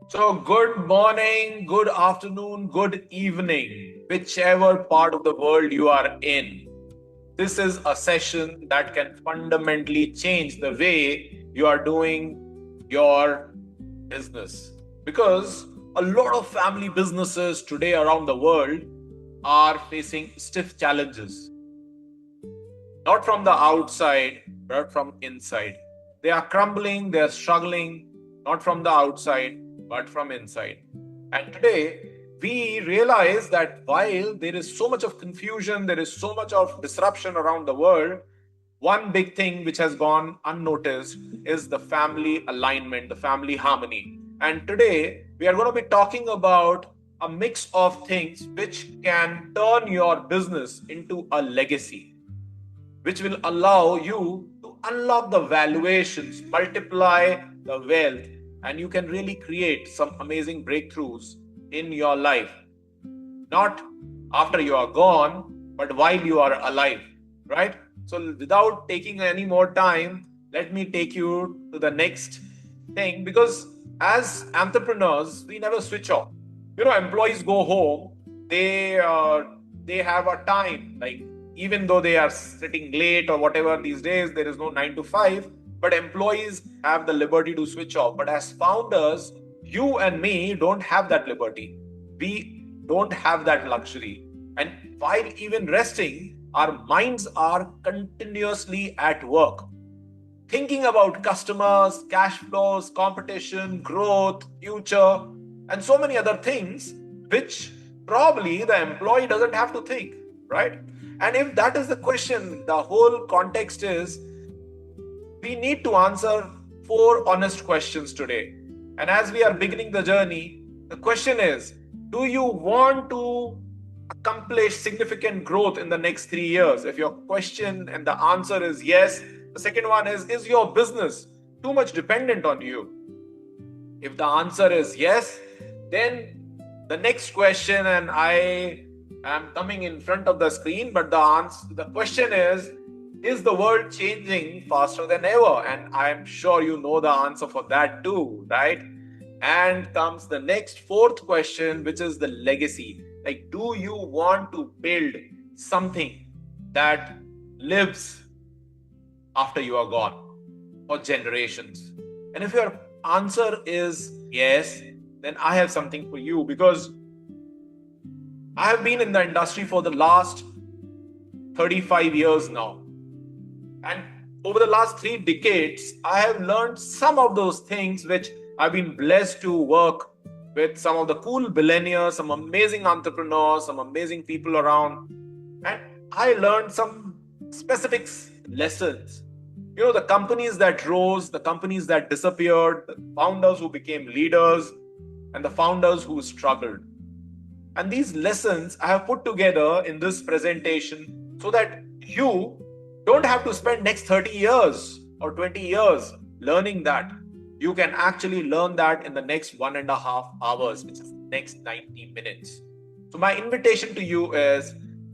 So, good morning, good afternoon, good evening, whichever part of the world you are in. This is a session that can fundamentally change the way you are doing your business. Because a lot of family businesses today around the world are facing stiff challenges, not from the outside, but from inside. They are crumbling, they are struggling, not from the outside, but from inside. And today, we realize that while there is so much of confusion, there is so much of disruption around the world, one big thing which has gone unnoticed is the family alignment, the family harmony. And today, we are going to be talking about a mix of things which can turn your business into a legacy, which will allow you to unlock the valuations, multiply the wealth, and you can really create some amazing breakthroughs in your life. Not after you are gone, but while you are alive, right? So, without taking any more time, let me take you to the next thing because as entrepreneurs, we never switch off. Employees go home, they have a time, like even though they are sitting late or whatever these days, there is no 9 to 5, but employees have the liberty to switch off. But as founders, you and me don't have that liberty. We don't have that luxury. And while even resting, our minds are continuously at work, thinking about customers, cash flows, competition, growth, future, and so many other things, which probably the employee doesn't have to think, right? And if that is the question, the whole context is we need to answer four honest questions today. And as we are beginning the journey, the question is, do you want to accomplish significant growth in the next 3 years? If your question and the answer is yes, the second one is your business too much dependent on you? If the answer is yes, then the next question, and I am coming in front of the screen, but the question is the world changing faster than ever? And I'm sure you know the answer for that too, right? And comes the next fourth question, which is the legacy. Like, do you want to build something that lives after you are gone for generations? And if your answer is yes, then I have something for you, because I have been in the industry for the last 35 years now. And over the last 3 decades, I have learned some of those things which I've been blessed to work with some of the cool billionaires, some amazing entrepreneurs, some amazing people around. And I learned some specific lessons. The companies that rose, the companies that disappeared, the founders who became leaders, and the founders who struggled. And these lessons I have put together in this presentation so that you don't have to spend next 30 years or 20 years learning that. You can actually learn that in the next 1.5 hours, which is next 90 minutes. So my invitation to you is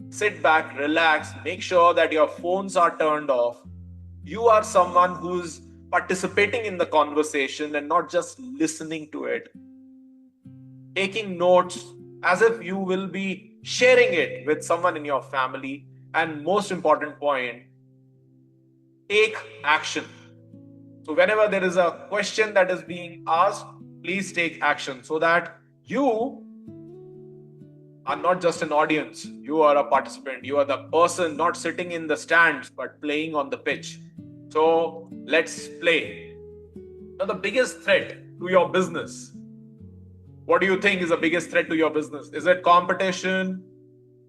sit back, relax, make sure that your phones are turned off. You are someone who's participating in the conversation and not just listening to it, taking notes as if you will be sharing it with someone in your family. And most important point, take action. So whenever there is a question that is being asked, please take action so that you are not just an audience, you are a participant. You are the person not sitting in the stands but playing on the pitch. So let's play. Now, the biggest threat to your business, what do you think is the biggest threat to your business? Is it competition?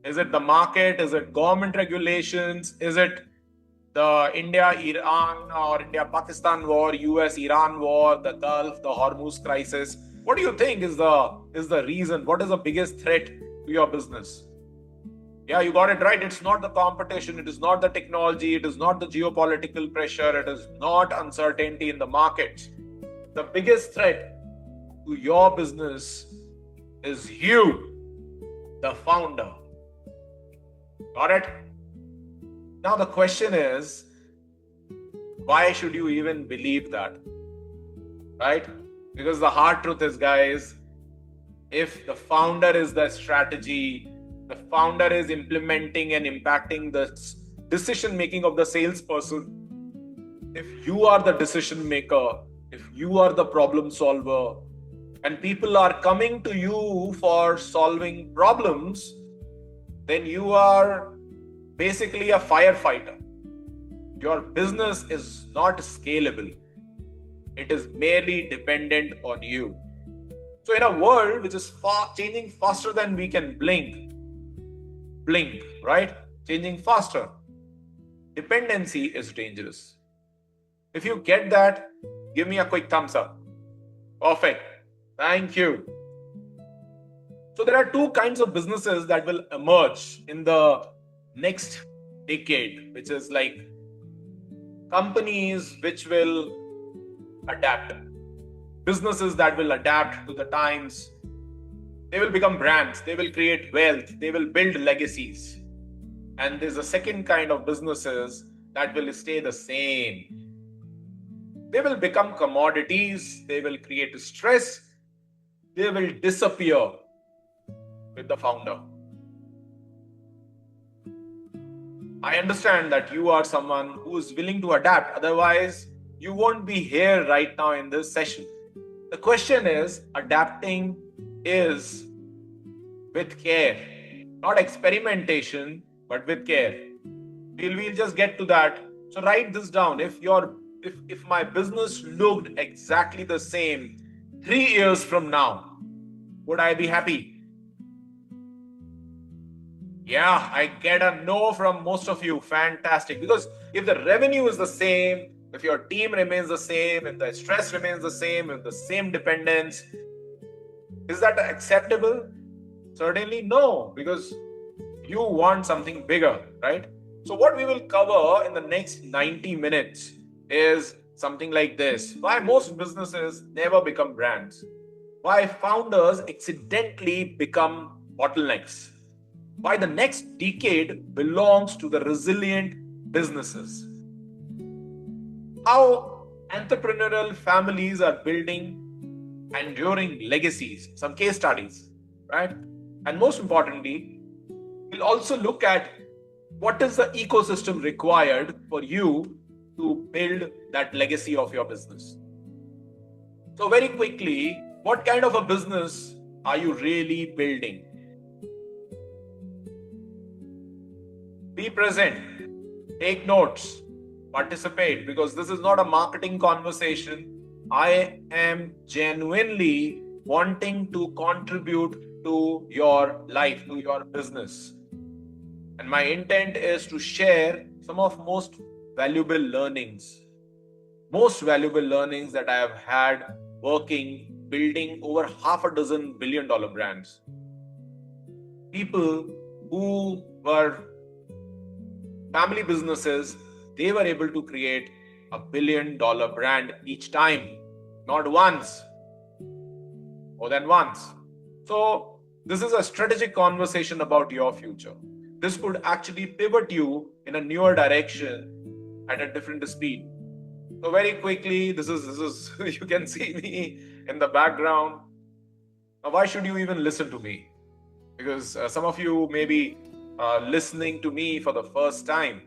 Is it the market? Is it government regulations? Is it the India-Iran or India-Pakistan war, US-Iran war, the Gulf, the Hormuz crisis? What do you think is the reason? What is the biggest threat to your business? Yeah, you got it right. It's not the competition. It is not the technology. It is not the geopolitical pressure. It is not uncertainty in the markets. The biggest threat to your business is you, the founder. Got it? Now the question is, why should you even believe that? Right? Because the hard truth is, guys, if the founder is the strategy, the founder is implementing and impacting the decision making of the salesperson, if you are the decision maker, if you are the problem solver, and people are coming to you for solving problems, then you are basically a firefighter. Your business is not scalable. It is merely dependent on you. So in a world which is changing faster than we can blink, right? Changing faster. Dependency is dangerous. If you get that, give me a quick thumbs up. Perfect. Thank you. So there are two kinds of businesses that will emerge in the next decade, which is like companies which will adapt, businesses that will adapt to the times. They will become brands, they will create wealth, they will build legacies. And there's a second kind of businesses that will stay the same. They will become commodities, they will create stress, they will disappear with the founder. I understand that you are someone who is willing to adapt, otherwise you won't be here right now in this session. The question is, adapting is with care, not experimentation, but with care. We'll just get to that. So write this down. If my business looked exactly the same 3 years from now, would I be happy? Yeah, I get a no from most of you. Fantastic. Because if the revenue is the same, if your team remains the same, if the stress remains the same, if the same dependence, is that acceptable? Certainly no, because you want something bigger, right? So what we will cover in the next 90 minutes is something like this. Why most businesses never become brands. Why founders accidentally become bottlenecks. Why the next decade belongs to the resilient businesses. How entrepreneurial families are building enduring legacies, some case studies, right? And most importantly, we'll also look at what is the ecosystem required for you to build that legacy of your business. So very quickly, what kind of a business are you really building? Be present, take notes, participate, because this is not a marketing conversation. I am genuinely wanting to contribute to your life, to your business. And my intent is to share some of most valuable learnings that I have had working, building over half a dozen billion-dollar brands. People who were family businesses, they were able to create $1 billion brand each time, not once, more than once. So this is a strategic conversation about your future. This could actually pivot you in a newer direction at a different speed. So very quickly, this is you can see me in the background. Now, why should you even listen to me? Because some of you may be listening to me for the first time.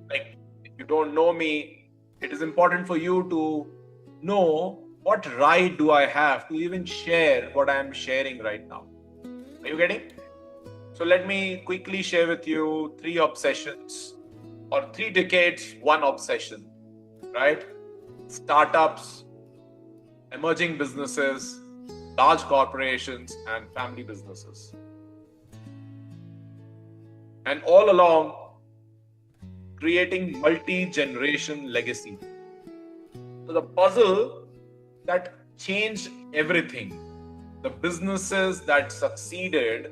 Like, if you don't know me, it is important for you to know what right do I have to even share what I am sharing right now. Are you getting? So let me quickly share with you 3 obsessions or 3 decades, 1 obsession, right? Startups, emerging businesses, large corporations, and family businesses. And all along, creating multi-generation legacy. So the puzzle that changed everything, the businesses that succeeded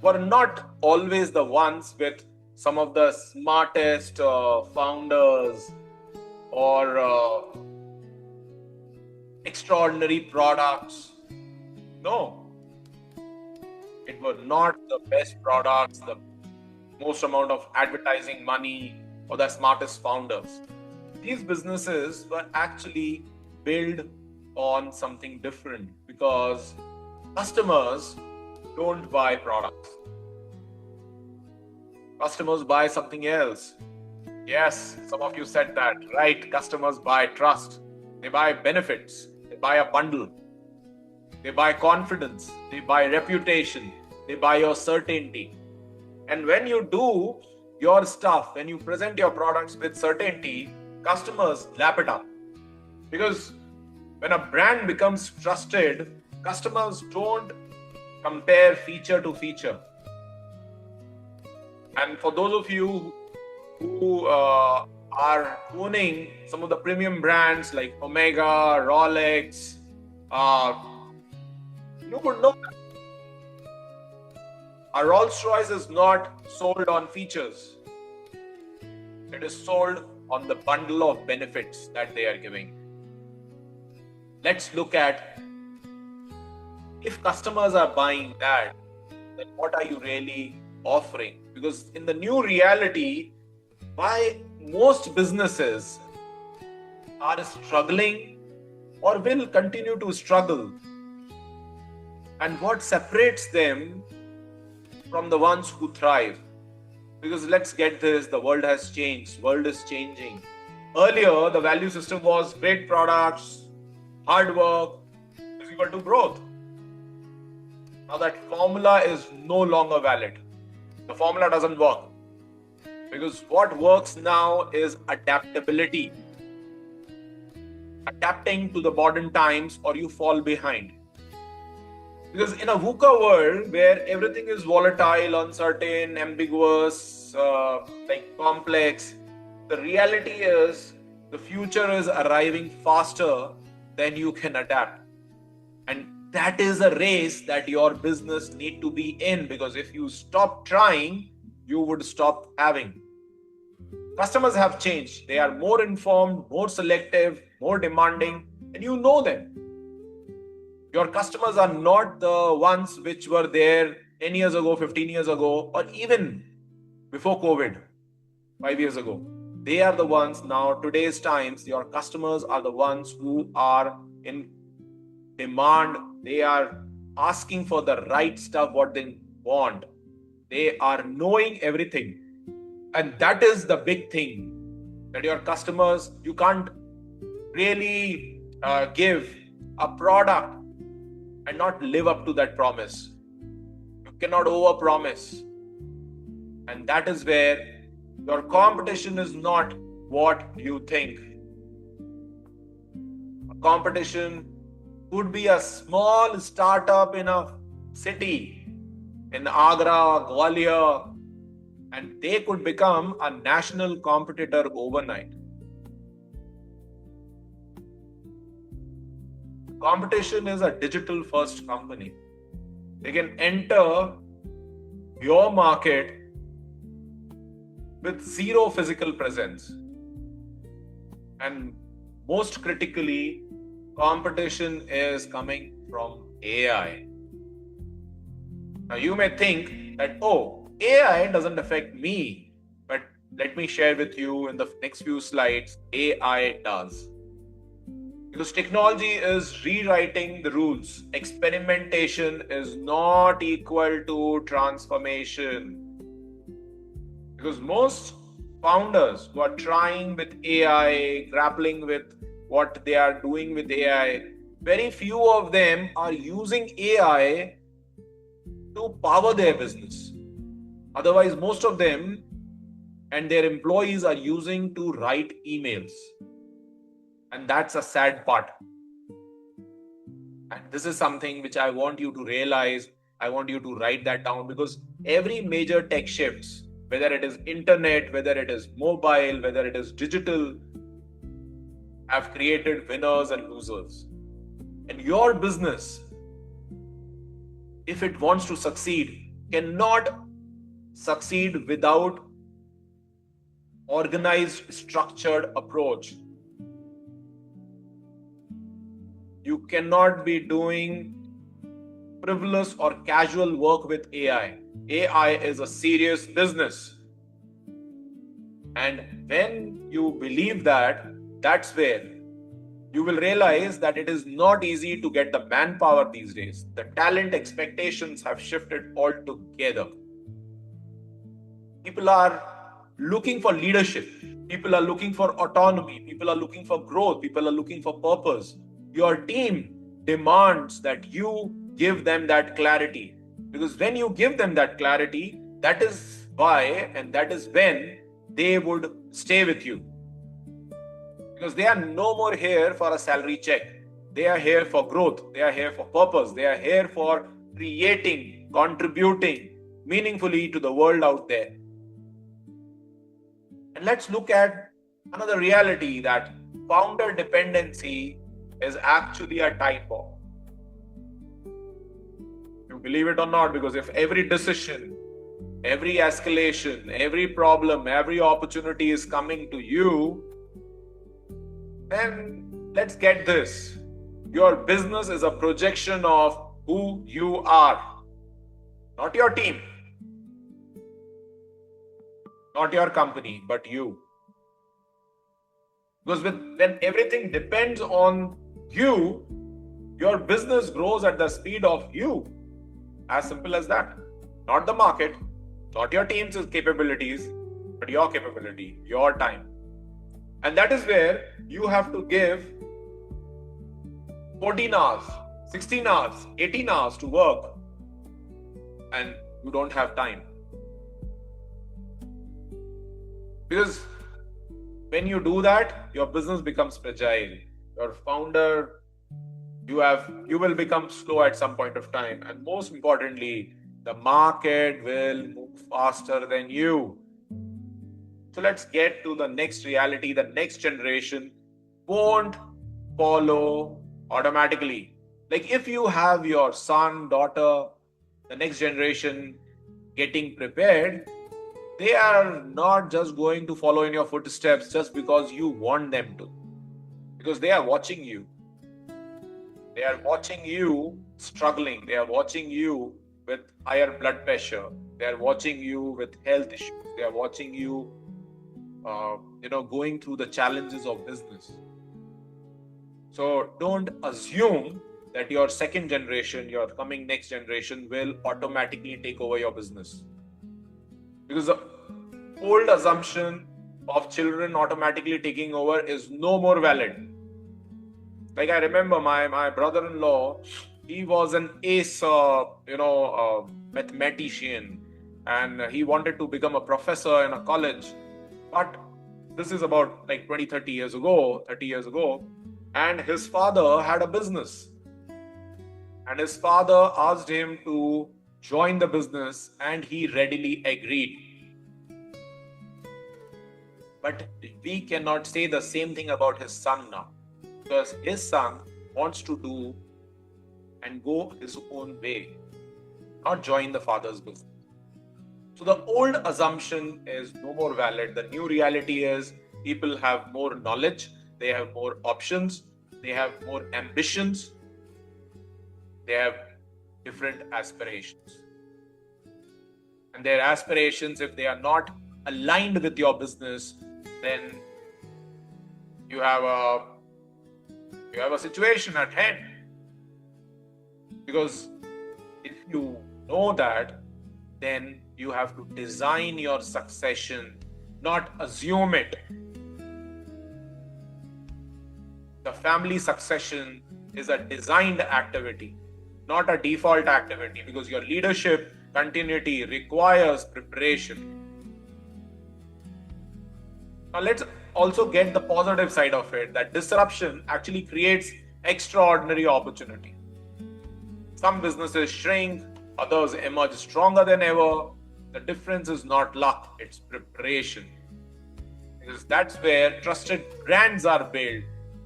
were not always the ones with some of the smartest founders or extraordinary products. No, it were not the best products, the most amount of advertising money, or the smartest founders. these businesses were actually built on something different, because customers don't buy products. Customers buy something else. Yes, some of you said that, right? Customers buy trust. They buy benefits. They buy a bundle. They buy confidence. They buy reputation. They buy your certainty. And when you do your stuff, when you present your products with certainty, customers lap it up. Because when a brand becomes trusted, customers don't compare feature to feature. And for those of you who are owning some of the premium brands like Omega, Rolex, you would know that a Rolls Royce is not sold on features. It is sold on the bundle of benefits that they are giving. Let's look at, if customers are buying that, then what are you really offering? Because in the new reality, why most businesses are struggling or will continue to struggle, and what separates them from the ones who thrive? Because let's get this, the world has changed, world is changing. Earlier, the value system was great products, hard work is equal to growth. Now that formula is no longer valid. The formula doesn't work. Because what works now is adaptability. Adapting to the modern times, or you fall behind. Because in a VUCA world where everything is volatile, uncertain, ambiguous, complex, the reality is the future is arriving faster than you can adapt. And that is a race that your business need to be in, because if you stop trying, you would stop having. Customers have changed. They are more informed, more selective, more demanding, and you know them. Your customers are not the ones which were there 10 years ago, 15 years ago, or even before COVID, 5 years ago. They are the ones now, today's times, your customers are the ones who are in demand. They are asking for the right stuff, what they want. They are knowing everything. And that is the big thing, that your customers, you can't really give a product and not live up to that promise. You cannot over-promise. And that is where your competition is not what you think. A competition could be a small startup in a city, in Agra, Gwalior, and they could become a national competitor overnight. Competition is a digital first company. They can enter your market with zero physical presence. And most critically, competition is coming from AI. Now you may think that, AI doesn't affect me, but let me share with you in the next few slides, AI does. Because technology is rewriting the rules. Experimentation is not equal to transformation. Because most founders who are trying with AI, grappling with what they are doing with AI, very few of them are using AI to power their business. Otherwise, most of them and their employees are using to write emails. And that's a sad part. And this is something which I want you to realize. I want you to write that down, because every major tech shifts, whether it is internet, whether it is mobile, whether it is digital, have created winners and losers. And your business, if it wants to succeed, cannot succeed without organized, structured approach. You cannot be doing frivolous or casual work with AI. AI is a serious business. And when you believe that, that's where you will realize that it is not easy to get the manpower these days. The talent expectations have shifted altogether. People are looking for leadership. People are looking for autonomy. People are looking for growth. People are looking for purpose. Your team demands that you give them that clarity. Because when you give them that clarity, that is why and that is when they would stay with you. Because they are no more here for a salary check. They are here for growth. They are here for purpose. They are here for creating, contributing meaningfully to the world out there. And let's look at another reality, that founder dependency is actually a time bomb. You believe it or not, because if every decision, every escalation, every problem, every opportunity is coming to you, then let's get this. Your business is a projection of who you are, not your team, not your company, but you. Because when everything depends on you, your business grows at the speed of you. As simple as that. Not the market, not your team's capabilities, but your capability, your time. And that is where you have to give 14 hours, 16 hours, 18 hours to work, and you don't have time. Because when you do that, your business becomes fragile. Your founder, you will become slow at some point of time. And most importantly, the market will move faster than you. So let's get to the next reality. The next generation won't follow automatically. Like if you have your son, daughter, the next generation getting prepared, they are not just going to follow in your footsteps just because you want them to. Because they are watching you. They are watching you struggling. They are watching you with higher blood pressure. They are watching you with health issues. They are watching you going through the challenges of business. So don't assume that your second generation, your coming next generation will automatically take over your business. Because the old assumption of children automatically taking over is no more valid. Like I remember my brother-in-law, he was an ace, mathematician, and he wanted to become a professor in a college. But this is about like 30 years ago, and his father had a business. And his father asked him to join the business, and he readily agreed. But we cannot say the same thing about his son now, because his son wants to do and go his own way, not join the father's business. So the old assumption is no more valid. The new reality is people have more knowledge, they have more options, they have more ambitions, they have different aspirations. And their aspirations, if they are not aligned with your business, then you have a situation at hand. Because if you know that, then you have to design your succession, not assume it. The family succession is a designed activity, not a default activity, because your leadership continuity requires preparation. Now let's also get the positive side of it, that disruption actually creates extraordinary opportunity. Some businesses shrink, others emerge stronger than ever. The difference is not luck, it's preparation. Because that's where trusted brands are built,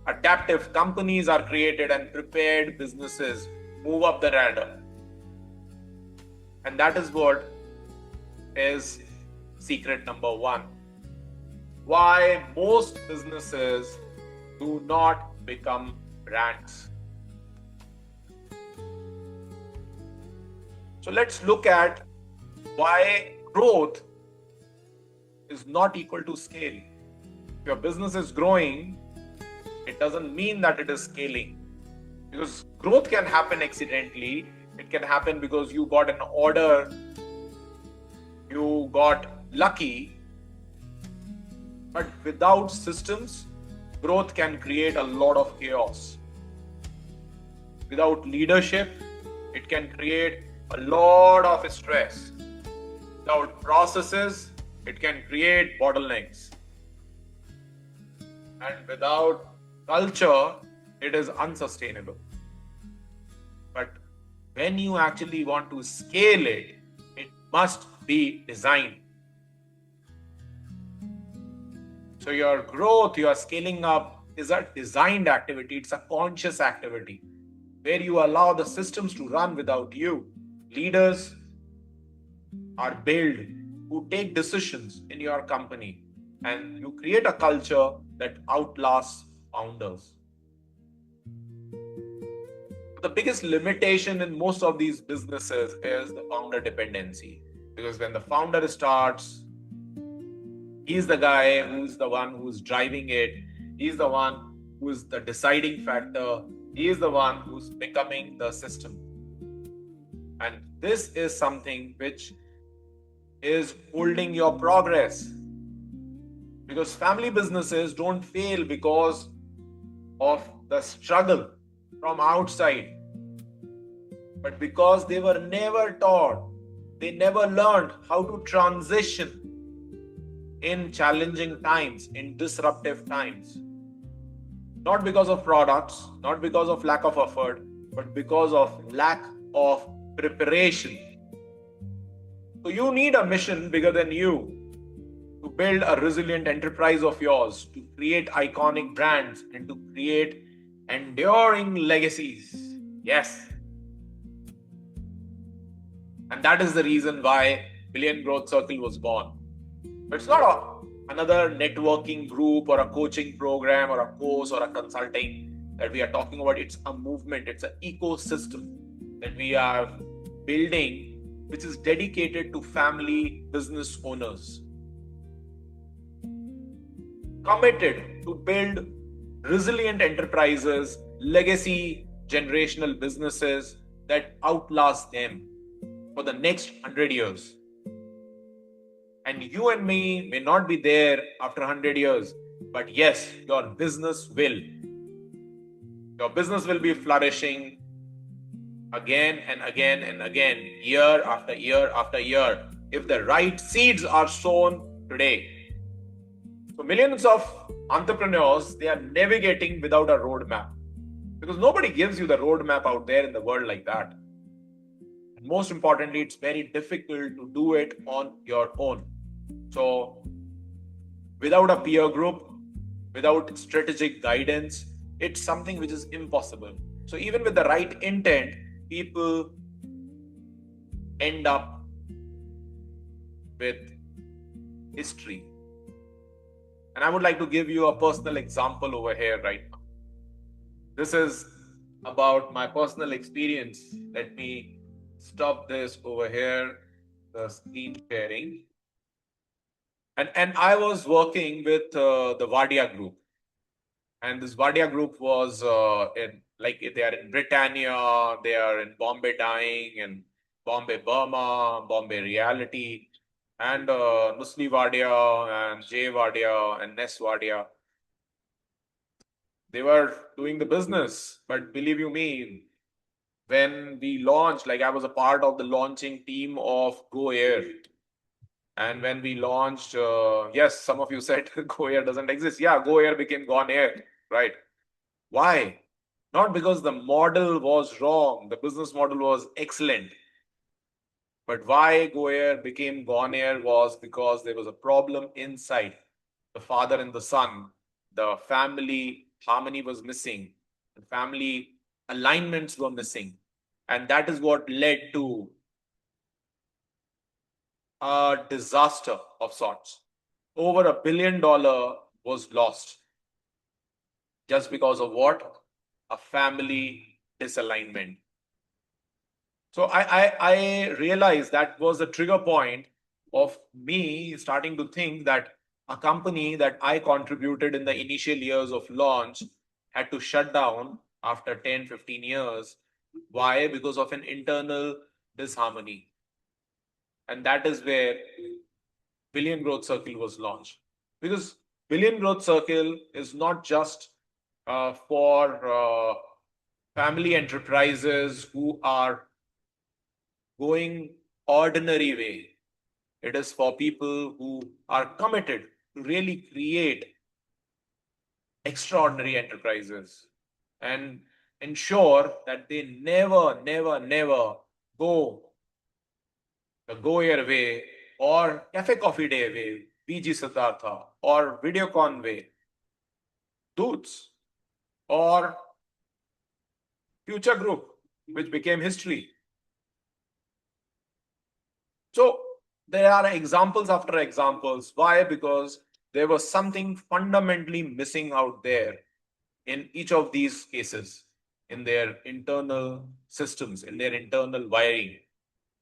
adaptive companies are created, and prepared businesses move up the ladder. And that is what is secret number one. Why most businesses do not become brands. So let's look at why growth is not equal to scale. If your business is growing, it doesn't mean that it is scaling. Because growth can happen accidentally. It can happen because you got an order, you got lucky. But without systems, growth can create a lot of chaos. Without leadership, it can create a lot of stress. Without processes, it can create bottlenecks. And without culture, it is unsustainable. But when you actually want to scale it, it must be designed. So your growth, your scaling up is a designed activity. It's a conscious activity where you allow the systems to run without you. Leaders are built who take decisions in your company, and you create a culture that outlasts founders. The biggest limitation in most of these businesses is the founder dependency. Because when the founder starts, he's the guy who's the one who's driving it. He's the one who's the deciding factor. He is the one who's becoming the system. And this is something which is holding your progress. Because family businesses don't fail because of the struggle from outside, but because they were never taught, they never learned how to transition in challenging times, in disruptive times. Not because of products, not because of lack of effort, but because of lack of preparation. So you need a mission bigger than you to build a resilient enterprise of yours, to create iconic brands, and to create enduring legacies. Yes. And that is the reason why Billion Growth Circle was born. But it's not another networking group or a coaching program or a course or a consulting that we are talking about. It's a movement. It's an ecosystem that we are building, which is dedicated to family business owners, committed to build resilient enterprises, legacy generational businesses that outlast them for the next 100 years. And you and me may not be there after 100 years, but yes, your business will. Your business will be flourishing again and again and again, year after year after year, if the right seeds are sown today. So millions of entrepreneurs, they are navigating without a roadmap, because nobody gives you the roadmap out there in the world like that. And most importantly, it's very difficult to do it on your own. So without a peer group, without strategic guidance, it's something which is impossible. So even with the right intent, people end up with history. And I would like to give you a personal example over here right now. This is about my personal experience. Let me stop this over here, the screen sharing. And I was working with the Wadia group. And this Wadia group was they are in Britannia, they are in Bombay Dyeing, and Bombay Burma, Bombay Reality, and Nusli Wadia, and Jay Wadia, and Ness Wadia. They were doing the business, but believe you me, when we launched, like I was a part of the launching team of Go Air. And when we launched, yes, some of you said Go Air doesn't exist. Yeah, Go Air became Gone Air, right? Why? Not because the model was wrong. The business model was excellent. But why Go Air became Gone Air was because there was a problem inside. The father and the son, the family harmony was missing. The family alignments were missing. And that is what led to a disaster of sorts. Over $1 billion was lost. Just because of what? A family disalignment. So I realized that was the trigger point of me starting to think that a company that I contributed in the initial years of launch had to shut down after 10, 15 years. Why? Because of an internal disharmony. And that is where Billion Growth Circle was launched. Because Billion Growth Circle is not just for family enterprises who are going ordinary way. It is for people who are committed to really create extraordinary enterprises and ensure that they never, never, never go the Go Air way or Cafe Coffee Day way, VG Siddhartha or Videocon way, Doots or Future Group, which became history. So there are examples after examples. Why? Because there was something fundamentally missing out there in each of these cases, in their internal systems, in their internal wiring.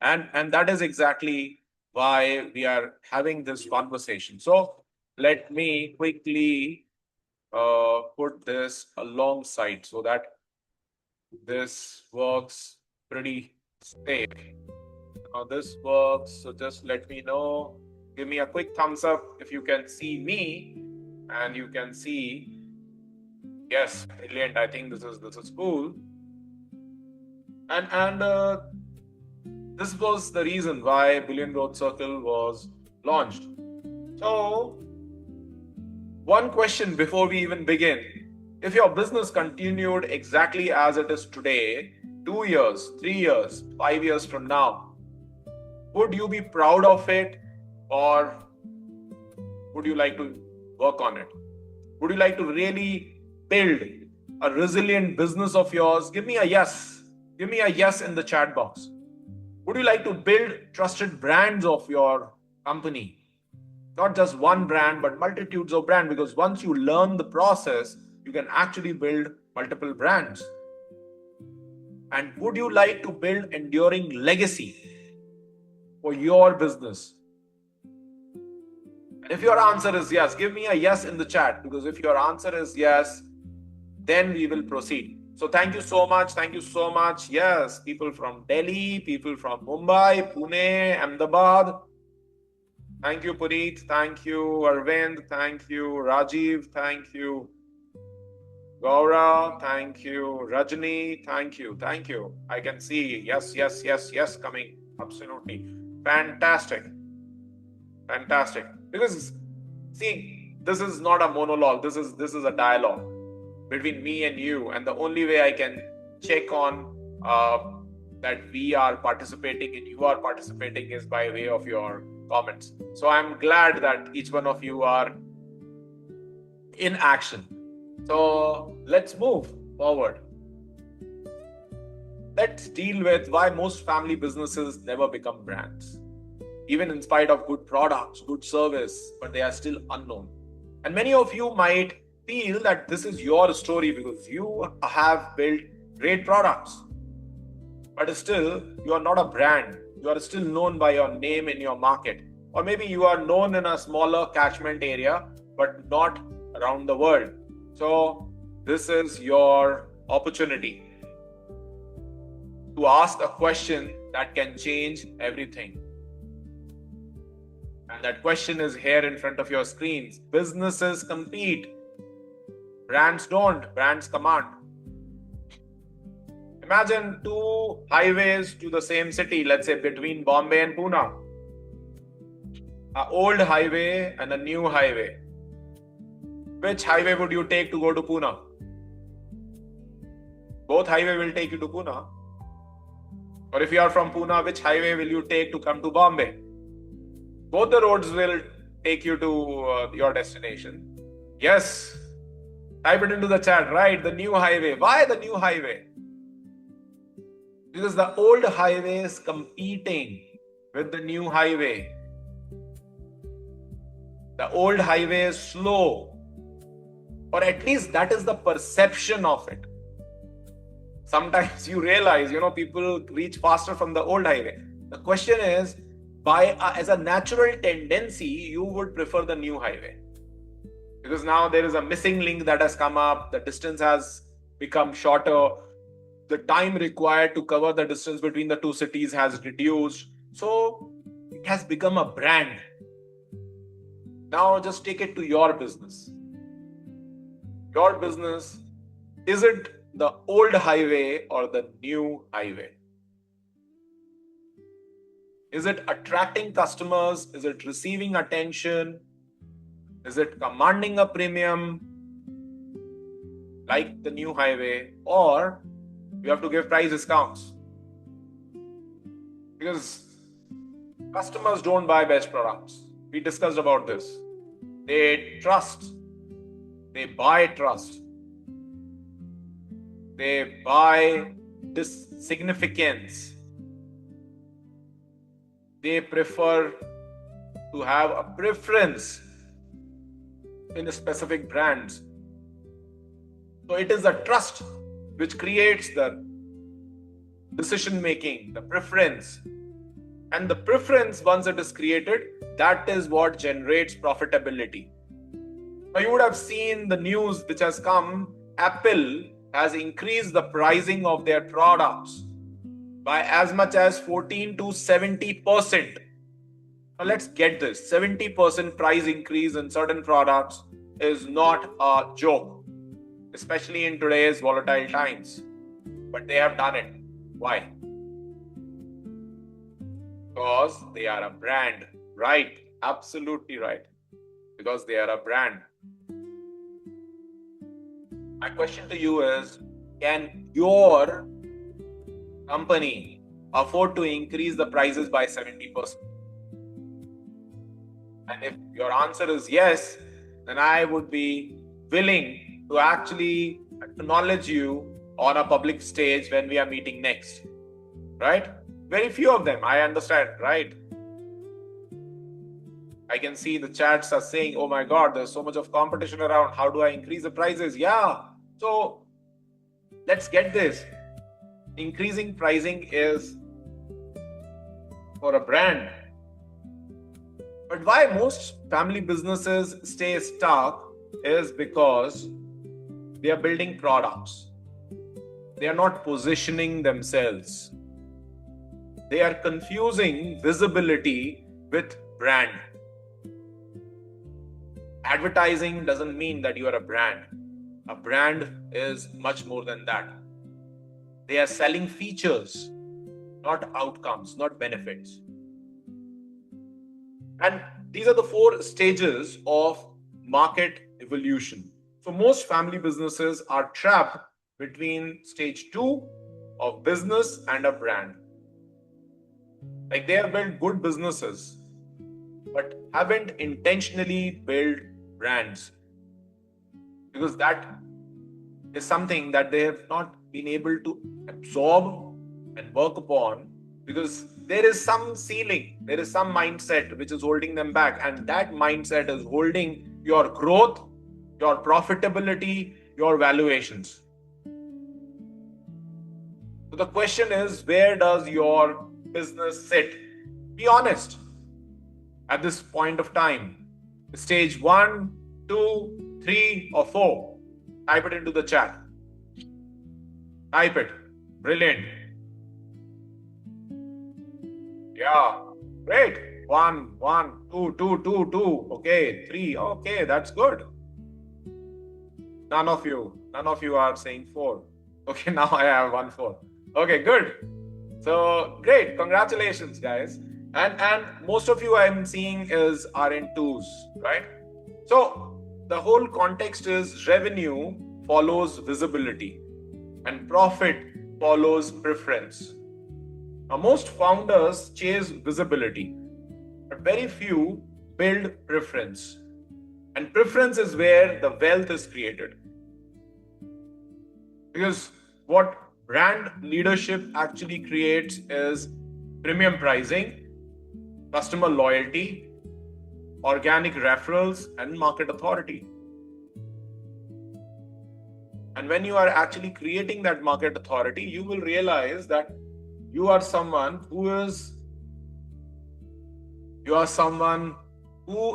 And that is exactly why we are having this conversation. So let me quickly put this alongside so that this works pretty safe. Now this works, so just let me know. Give me a quick thumbs up if you can see me, and you can see, yes, brilliant. I think this is cool. And this was the reason why Billion Growth Circle was launched. So, one question before we even begin. If your business continued exactly as it is today, 2 years, 3 years, 5 years from now, would you be proud of it, or would you like to work on it? Would you like to really build a resilient business of yours? Give me a yes. Give me a yes in the chat box. Would you like to build trusted brands of your company? Not just one brand, but multitudes of brands, because once you learn the process, you can actually build multiple brands. And would you like to build enduring legacy for your business? And if your answer is yes, give me a yes in the chat, because if your answer is yes, then we will proceed. So thank you so much. Thank you so much. Yes, people from Delhi, people from Mumbai, Pune, Ahmedabad. Thank you, Puneet. Thank you, Arvind. Thank you, Rajiv. Thank you, Gaura. Thank you, Rajni. Thank you. Thank you. I can see yes, yes, yes, yes coming. Absolutely. Fantastic. Fantastic. Because see, this is not a monologue. This is a dialogue between me and you. And the only way I can check on that we are participating and you are participating is by way of your comments. So I'm glad that each one of you are in action. So let's move forward. Let's deal with why most family businesses never become brands. Even in spite of good products, good service, but they are still unknown. And many of you might feel that this is your story because you have built great products. But still, you are not a brand. You are still known by your name in your market. Or maybe you are known in a smaller catchment area, but not around the world. So this is your opportunity to ask a question that can change everything. And that question is here in front of your screens. Businesses compete. Brands don't. Brands command. Imagine two highways to the same city, let's say between Bombay and Pune. An old highway and a new highway. Which highway would you take to go to Pune? Both highway will take you to Pune. Or if you are from Pune, which highway will you take to come to Bombay? Both the roads will take you to your destination. Yes. Type it into the chat, right? The new highway. Why the new highway? Because the old highway is competing with the new highway. The old highway is slow. Or at least that is the perception of it. Sometimes you realize, people reach faster from the old highway. The question is, as a natural tendency, you would prefer the new highway. because now there is a missing link that has come up. The distance has become shorter. The time required to cover the distance between the two cities has reduced. So it has become a brand. Now just take it to your business. Your business, is it the old highway or the new highway? Is it attracting customers? Is it receiving attention? Is it commanding a premium like the new highway? Or you have to give price discounts? Because customers don't buy best products. We discussed about this. They trust. They buy trust. They buy this significance. They prefer to have a preference in a specific brands. So it is the trust which creates the decision making, the preference. And the preference, once it is created, that is what generates profitability. Now you would have seen the news which has come. Apple has increased the pricing of their products by as much as 14 to 70%. Now let's get this. 70% price increase in certain products is not a joke, especially in today's volatile times. But they have done it. Why? Because they are a brand. Right. Absolutely right. Because they are a brand. My question to you is, can your company afford to increase the prices by 70%? And if your answer is yes, then I would be willing to actually acknowledge you on a public stage when we are meeting next. Right? Very few of them, I understand, right? I can see the chats are saying, oh my God, there's so much of competition around. How do I increase the prices? Yeah. So let's get this. Increasing pricing is for a brand. But why most family businesses stay stuck is because they are building products. They are not positioning themselves. They are confusing visibility with brand. Advertising doesn't mean that you are a brand. A brand is much more than that. They are selling features, not outcomes, not benefits. And these are the 4 stages of market evolution. So most family businesses are trapped between stage 2 of business and a brand. Like they have built good businesses, but haven't intentionally built brands. Because that is something that they have not been able to absorb and work upon, because there is some ceiling, there is some mindset which is holding them back, and that mindset is holding your growth, your profitability, your valuations. So the question is, where does your business sit? Be honest at this point of time. Stage 1, 2, 3 or 4. Type it into the chat. Type it. Brilliant. Yeah, great. 1, 1, 2, 2, 2, 2. Okay, 3. Okay, that's good. None of you are saying 4. Okay, now I have 1 4. Okay, good. So great. Congratulations, guys. And most of you I'm seeing are in 2s, right? So the whole context is revenue follows visibility and profit follows preference. Now, most founders chase visibility, but very few build preference. And preference is where the wealth is created. Because what brand leadership actually creates is premium pricing, customer loyalty, organic referrals, and market authority. And when you are actually creating that market authority, you will realize that you are someone who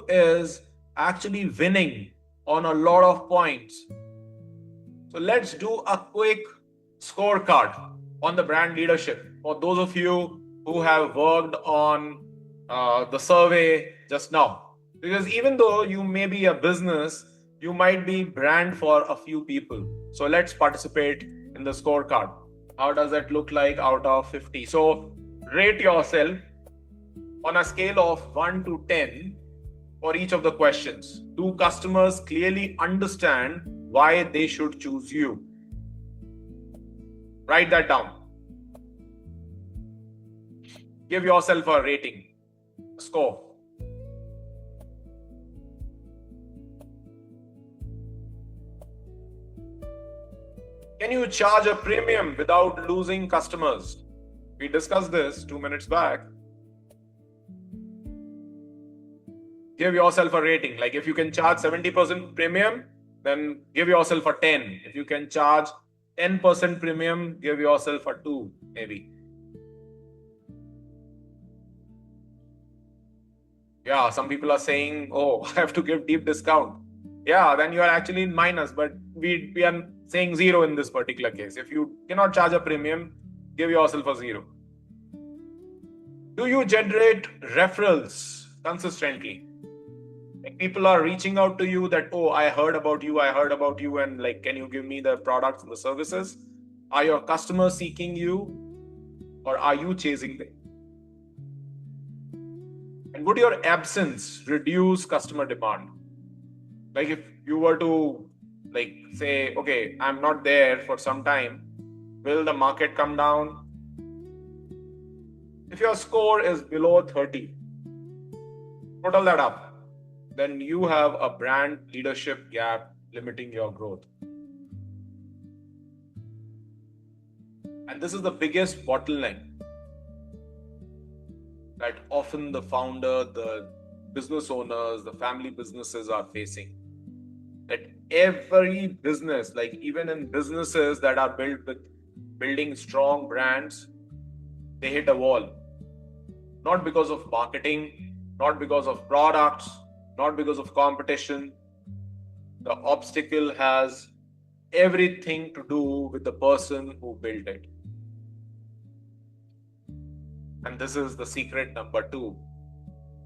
is actually winning on a lot of points. So let's do a quick scorecard on the brand leadership for those of you who have worked on the survey just now. Because even though you may be a business, you might be brand for a few people. So let's participate in the scorecard. How does that look like out of 50? So rate yourself on a scale of 1 to 10 for each of the questions. Do customers clearly understand why they should choose you? Write that down. Give yourself a rating, a score. Can you charge a premium without losing customers? We discussed this 2 minutes back. Give yourself a rating. Like if you can charge 70% premium, then give yourself a 10. If you can charge 10% premium, give yourself a 2, maybe. Yeah, some people are saying, oh, I have to give deep discount. Yeah, then you are actually in minus, but we are saying 0 in this particular case. If you cannot charge a premium, give yourself a 0. Do you generate referrals consistently? Like people are reaching out to you that, oh, I heard about you, and like, can you give me the products and the services? Are your customers seeking you, or are you chasing them? And would your absence reduce customer demand? Like if you were to like say, okay, I'm not there for some time, will the market come down? If your score is below 30, total that up, then you have a brand leadership gap limiting your growth. And this is the biggest bottleneck that often the founder, the business owners, the family businesses are facing. That every business, like even in businesses that are built with building strong brands, they hit a wall. Not because of marketing, not because of products, not because of competition. The obstacle has everything to do with the person who built it. And this is the secret number 2.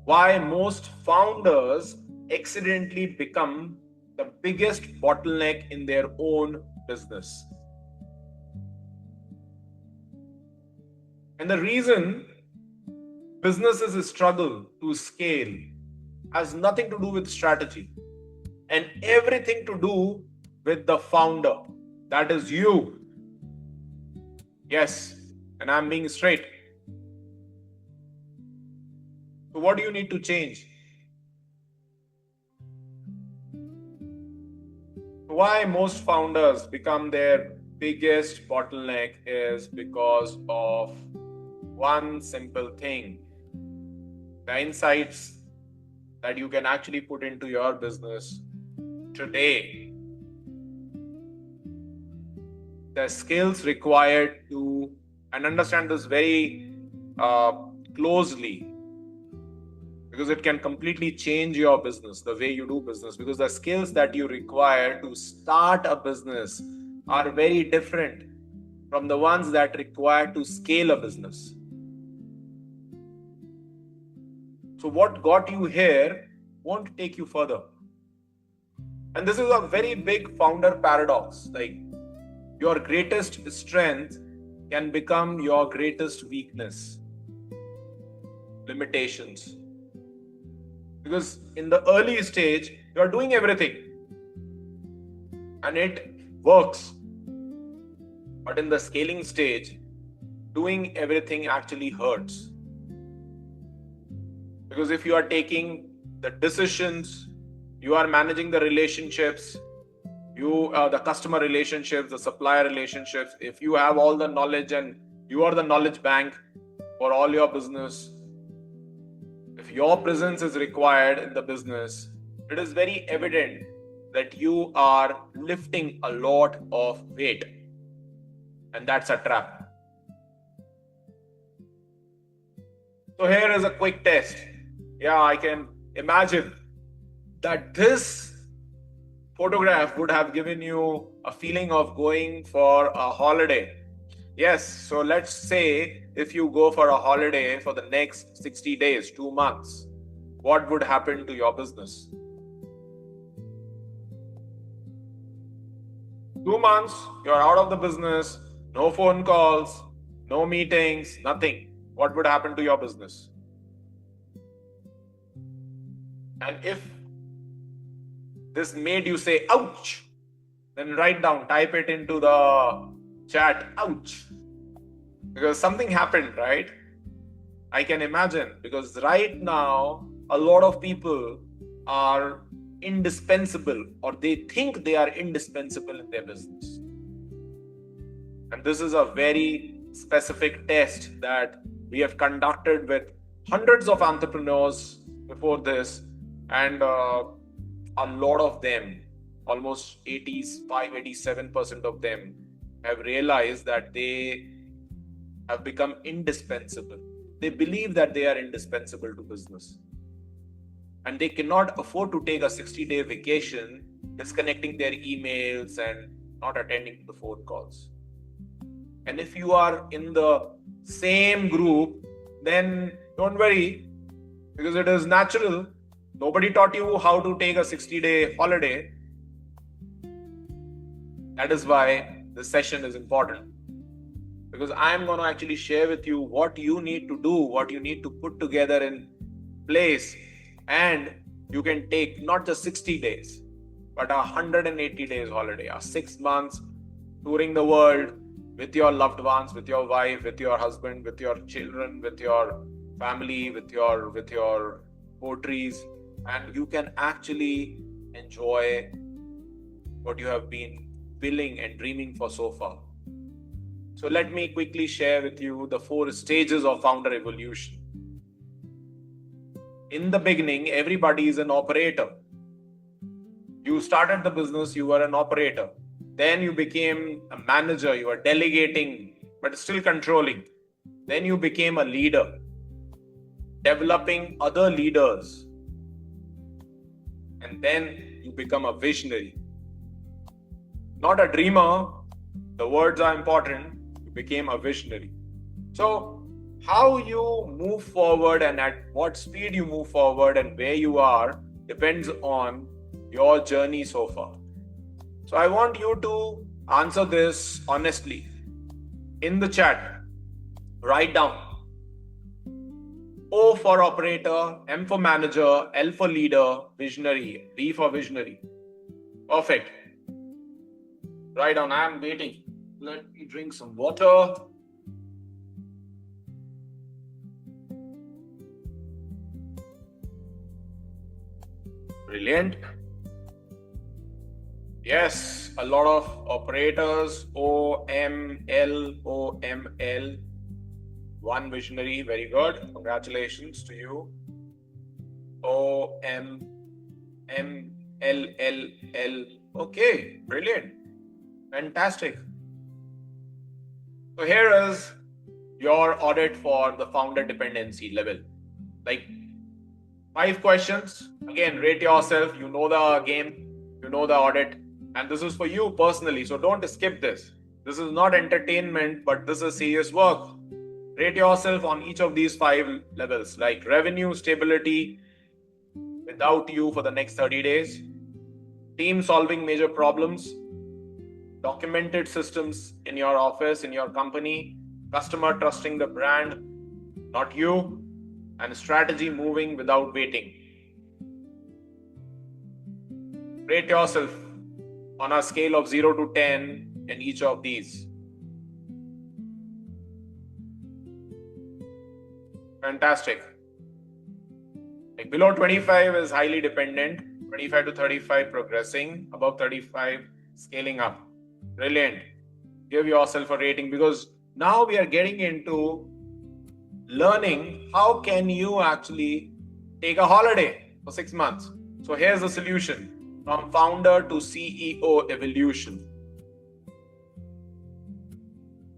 Why most founders accidentally become the biggest bottleneck in their own business. And the reason businesses struggle to scale has nothing to do with strategy and everything to do with the founder. That is you. Yes, and I'm being straight. So what do you need to change? Why most founders become their biggest bottleneck is because of one simple thing. The insights that you can actually put into your business today. The skills required to, and understand this very closely, because it can completely change your business, the way you do business, because the skills that you require to start a business are very different from the ones that require to scale a business. So what got you here won't take you further. And this is a very big founder paradox. Like your greatest strength can become your greatest weakness, limitations. Because in the early stage, you are doing everything and it works. But in the scaling stage, doing everything actually hurts. Because if you are taking the decisions, you are managing the relationships, the customer relationships, the supplier relationships, if you have all the knowledge and you are the knowledge bank for all your business, if your presence is required in the business, it is very evident that you are lifting a lot of weight. And that's a trap. So here is a quick test. Yeah, I can imagine that this photograph would have given you a feeling of going for a holiday. Yes, so let's say if you go for a holiday for the next 60 days, 2 months, what would happen to your business? 2 months, you're out of the business, no phone calls, no meetings, nothing. What would happen to your business? And if this made you say, ouch, then write down, type it into the chat, ouch. Because something happened, right? I can imagine, because right now, a lot of people are indispensable, or they think they are indispensable in their business. And this is a very specific test that we have conducted with hundreds of entrepreneurs before this, and a lot of them, almost 87% of them, have realized that they have become indispensable. They believe that they are indispensable to business, and they cannot afford to take a 60-day vacation, disconnecting their emails and not attending to the phone calls. And if you are in the same group, then don't worry, because it is natural. Nobody taught you how to take a 60-day holiday. That is why this session is important, because I'm going to actually share with you what you need to do, what you need to put together in place, and you can take not just 60 days, but 180 days holiday, 6 months touring the world with your loved ones, with your wife, with your husband, with your children, with your family, with your poetries, and you can actually enjoy what you have been willing and dreaming for so far. So let me quickly share with you the 4 stages of founder evolution. In the beginning, everybody is an operator. You started the business, you were an operator. Then you became a manager, you were delegating, but still controlling. Then you became a leader, developing other leaders. And then you become a visionary. Not a dreamer, the words are important, you became a visionary. So, how you move forward and at what speed you move forward and where you are depends on your journey so far. So I want you to answer this honestly. In the chat, write down O for operator, M for manager, L for leader, visionary, V for visionary. Perfect. Write down, I am waiting. Let me drink some water. Brilliant. Yes, a lot of operators, OML, OML. One visionary, very good. Congratulations to you. OMMLLL. Okay, brilliant. Fantastic. So here is your audit for the founder dependency level. Like 5 questions. Again, rate yourself. You know the game, you know the audit, and this is for you personally. So don't skip this. This is not entertainment, but this is serious work. Rate yourself on each of these 5 levels, like revenue stability without you for the next 30 days, team solving major problems, documented systems in your office, in your company, customer trusting the brand, not you, and strategy moving without waiting. Rate yourself on a scale of 0 to 10 in each of these. Fantastic. Like below 25 is highly dependent, 25 to 35 progressing, above 35 scaling up. Brilliant. Give yourself a rating, because now we are getting into learning how can you actually take a holiday for 6 months. So here's the solution: from founder to CEO evolution.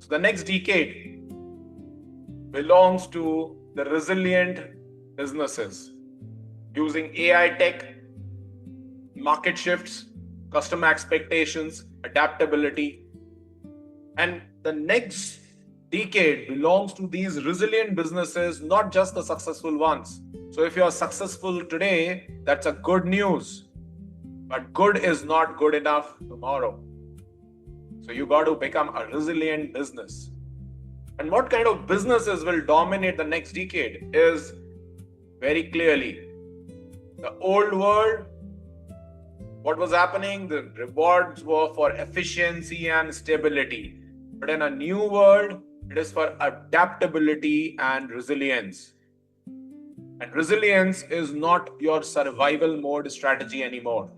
So the next decade belongs to the resilient businesses using AI tech, market shifts, customer expectations, adaptability. And the next decade belongs to these resilient businesses, not just the successful ones. So if you are successful today, that's a good news. But good is not good enough tomorrow. So you got to become a resilient business. And what kind of businesses will dominate the next decade is very clearly the old world. What was happening? The rewards were for efficiency and stability. But in a new world, it is for adaptability and resilience. And resilience is not your survival mode strategy anymore.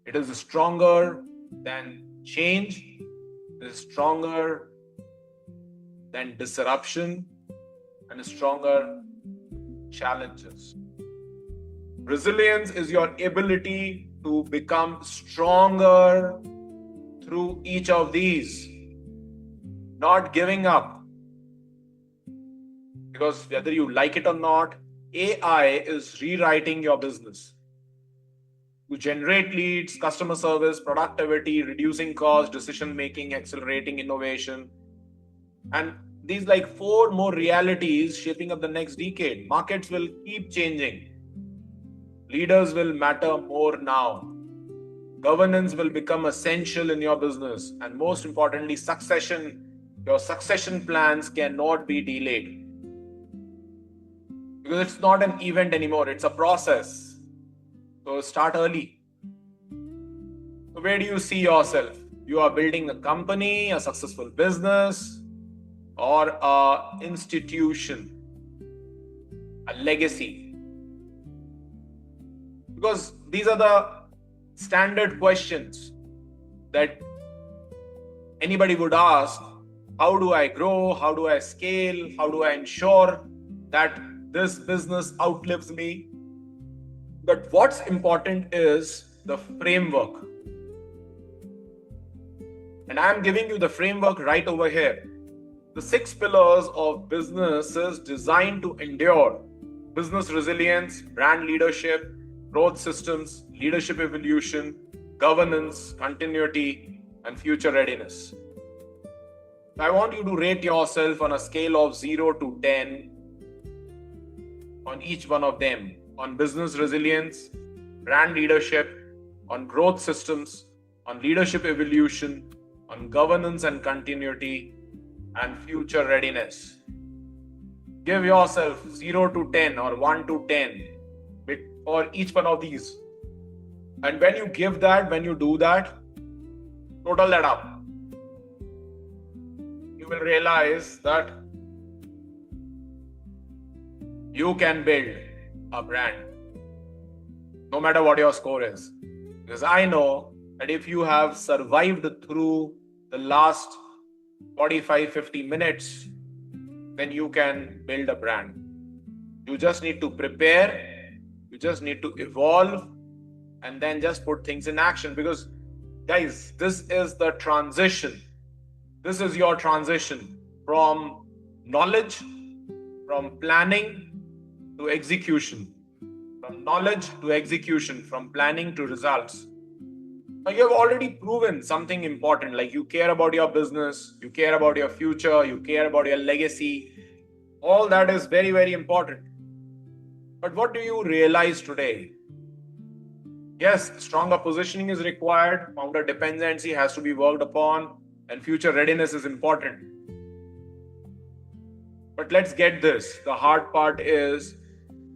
It is stronger than change. It is stronger than disruption and stronger challenges. Resilience is your ability to become stronger through each of these, not giving up. Because whether you like it or not, AI is rewriting your business to generate leads, customer service, productivity, reducing cost, decision making, accelerating innovation. And these like 4 more realities shaping up the next decade. Markets will keep changing. Leaders will matter more now. Governance will become essential in your business. And most importantly, your succession plans cannot be delayed. Because it's not an event anymore, it's a process. So start early. So where do you see yourself? You are building a company, a successful business, or an institution, a legacy? Because these are the standard questions that anybody would ask. How do I grow? How do I scale? How do I ensure that this business outlives me? But what's important is the framework. And I'm giving you the framework right over here. The 6 pillars of business is designed to endure: business resilience, brand leadership, growth systems, leadership evolution, governance, continuity, and future readiness. I want you to rate yourself on a scale of 0 to 10 on each one of them: on business resilience, brand leadership, on growth systems, on leadership evolution, on governance and continuity, and future readiness. Give yourself 0 to 10 or 1 to 10 for each one of these. And when you give that, when you do that, total that up, you will realize that you can build a brand no matter what your score is. Because I know that if you have survived through the last 45-50 minutes, then you can build a brand. You just need to prepare, you just need to evolve, and then just put things in action. Because guys, this is the transition. This is your transition from knowledge, from planning to execution, from knowledge to execution, from planning to results. Now, you have already proven something important, like you care about your business, you care about your future, you care about your legacy. All that is very, very important. But what do you realize today? Yes, stronger positioning is required, founder dependency has to be worked upon, and future readiness is important. But let's get this. The hard part is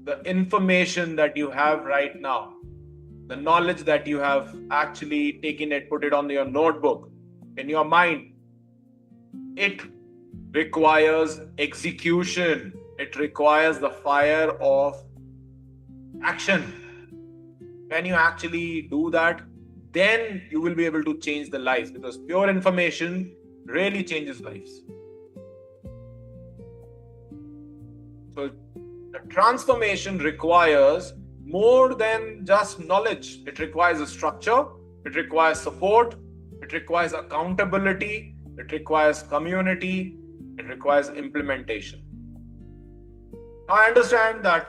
the information that you have right now, the knowledge that you have actually taken it, put it on your notebook, in your mind. It requires execution. It requires the fire of action. When you actually do that, then you will be able to change the lives, because pure information really changes lives. So the transformation requires more than just knowledge. It requires a structure, it requires support, it requires accountability, it requires community, it requires implementation. Now I understand that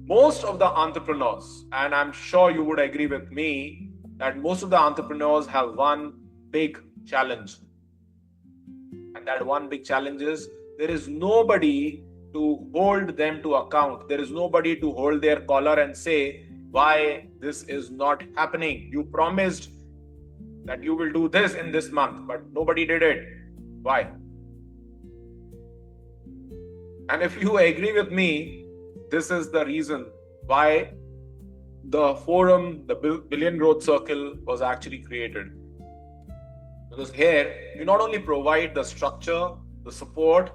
Most of the entrepreneurs, and I'm sure you would agree with me, that most of the entrepreneurs have one big challenge. And that one big challenge is there is nobody to hold them to account. There is nobody to hold their collar and say why this is not happening. You promised that you will do this in this month, but nobody did it. Why? And if you agree with me, this is the reason why the forum, the Billion Growth Circle, was actually created. Because here, you not only provide the structure, the support,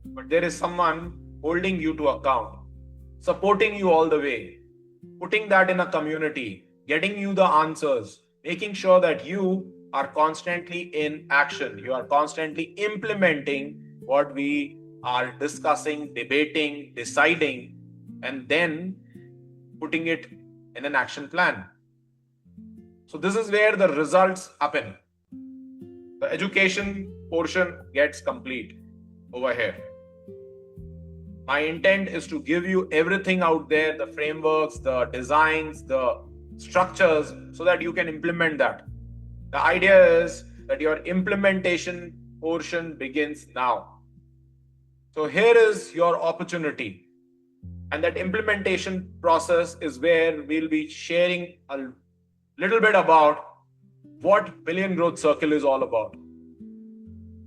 but there is someone holding you to account, supporting you all the way, putting that in a community, getting you the answers, making sure that you are constantly in action. You are constantly implementing what we are discussing, debating, deciding, and then putting it in an action plan. So this is where the results happen. The education portion gets complete over here. My intent is to give you everything out there, the frameworks, the designs, the structures, so that you can implement that. The idea is that your implementation portion begins now. So here is your opportunity. And that implementation process is where we'll be sharing a little bit about what Billion Growth Circle is all about,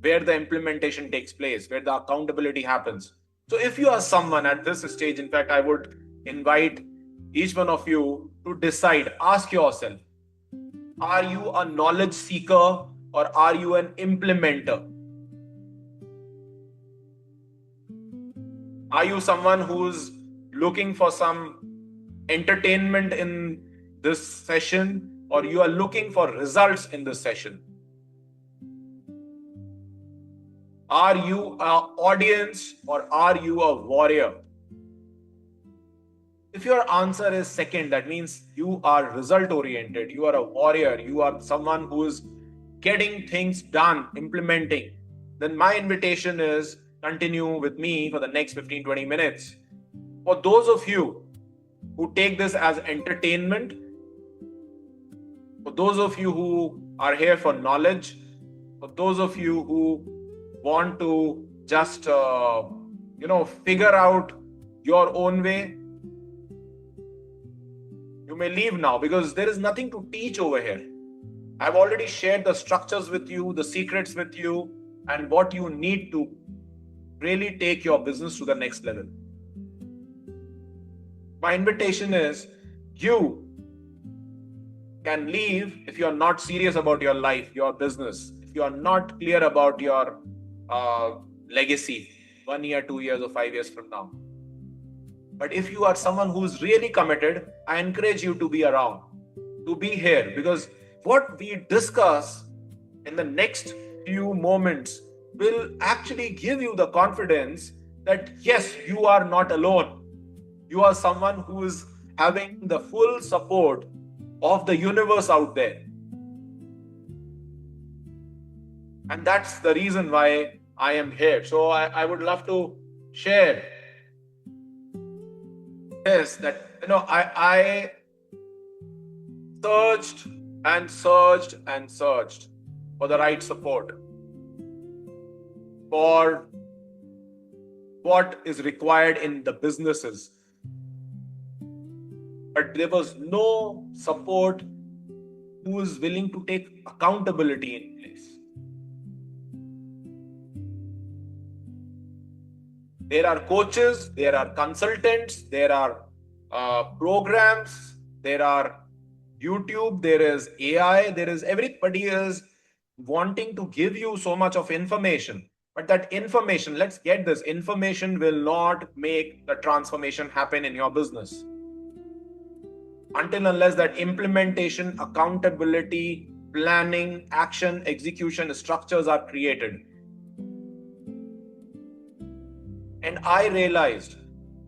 where the implementation takes place, where the accountability happens. So if you are someone at this stage, in fact, I would invite each one of you to decide, ask yourself, are you a knowledge seeker or are you an implementer? Are you someone who's looking for some entertainment in this session, or you are looking for results in this session? Are you an audience or are you a warrior? If your answer is second, that means you are result oriented, you are a warrior, you are someone who is getting things done, implementing, then my invitation is continue with me for the next 15-20 minutes. For those of you who take this as entertainment, for those of you who are here for knowledge, for those of you who want to just figure out your own way, you may leave now, because there is nothing to teach over here. I've already shared the structures with you, the secrets with you, and what you need to really take your business to the next level. My invitation is, you can leave if you are not serious about your life, your business, if you are not clear about your legacy 1 year, 2 years, or 5 years from now. But if you are someone who is really committed, I encourage you to be around, to be here, because what we discuss in the next few moments will actually give you the confidence that yes, you are not alone. You are someone who is having the full support of the universe out there. And that's the reason why I am here. So I would love to share this, that I searched and searched and searched for the right support, for what is required in the businesses. But there was no support who is willing to take accountability in place. There are coaches, there are consultants, there are programs, there are YouTube, there is AI, there is everybody is wanting to give you so much of information. But that information, let's get this, information will not make the transformation happen in your business. Until unless that implementation, accountability, planning, action, execution structures are created. And I realized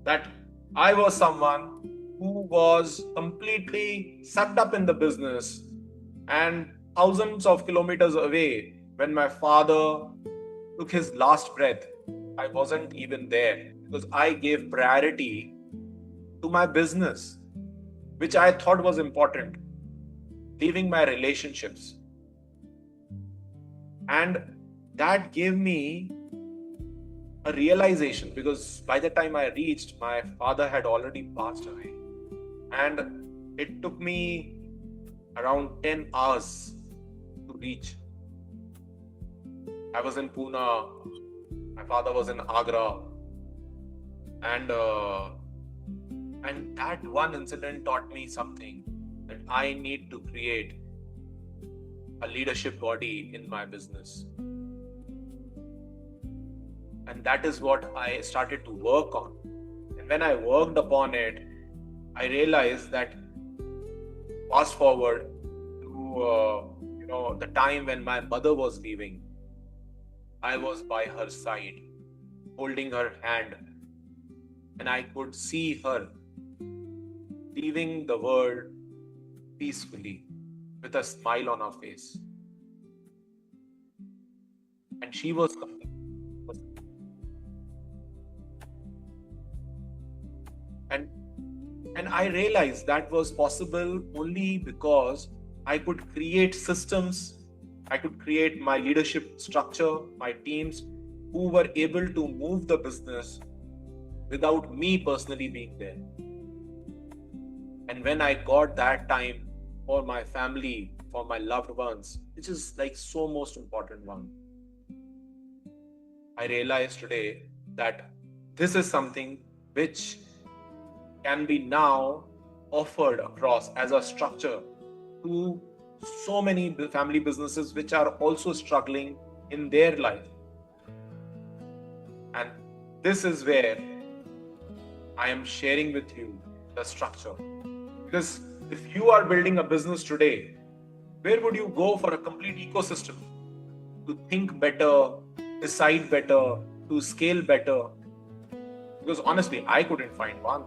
that I was someone who was completely sucked up in the business and thousands of kilometers away. When my father took his last breath, I wasn't even there, because I gave priority to my business, which I thought was important, leaving my relationships. And that gave me a realization, because by the time I reached, my father had already passed away. And it took me around 10 hours to reach. I was in Pune, my father was in Agra, and that one incident taught me something, that I need to create a leadership body in my business. And that is what I started to work on. And when I worked upon it, I realized that, fast forward to the time when my mother was leaving, I was by her side, holding her hand, and I could see her leaving the world peacefully with a smile on her face. And she was and I realized that was possible only because I could create systems, I could create my leadership structure, my teams, who were able to move the business without me personally being there. And when I got that time for my family, for my loved ones, which is like so most important one, I realized today that this is something which can be now offered across as a structure to so many family businesses which are also struggling in their life. And this is where I am sharing with you the structure. Because if you are building a business today, where would you go for a complete ecosystem to think better, decide better, to scale better? Because honestly, I couldn't find one.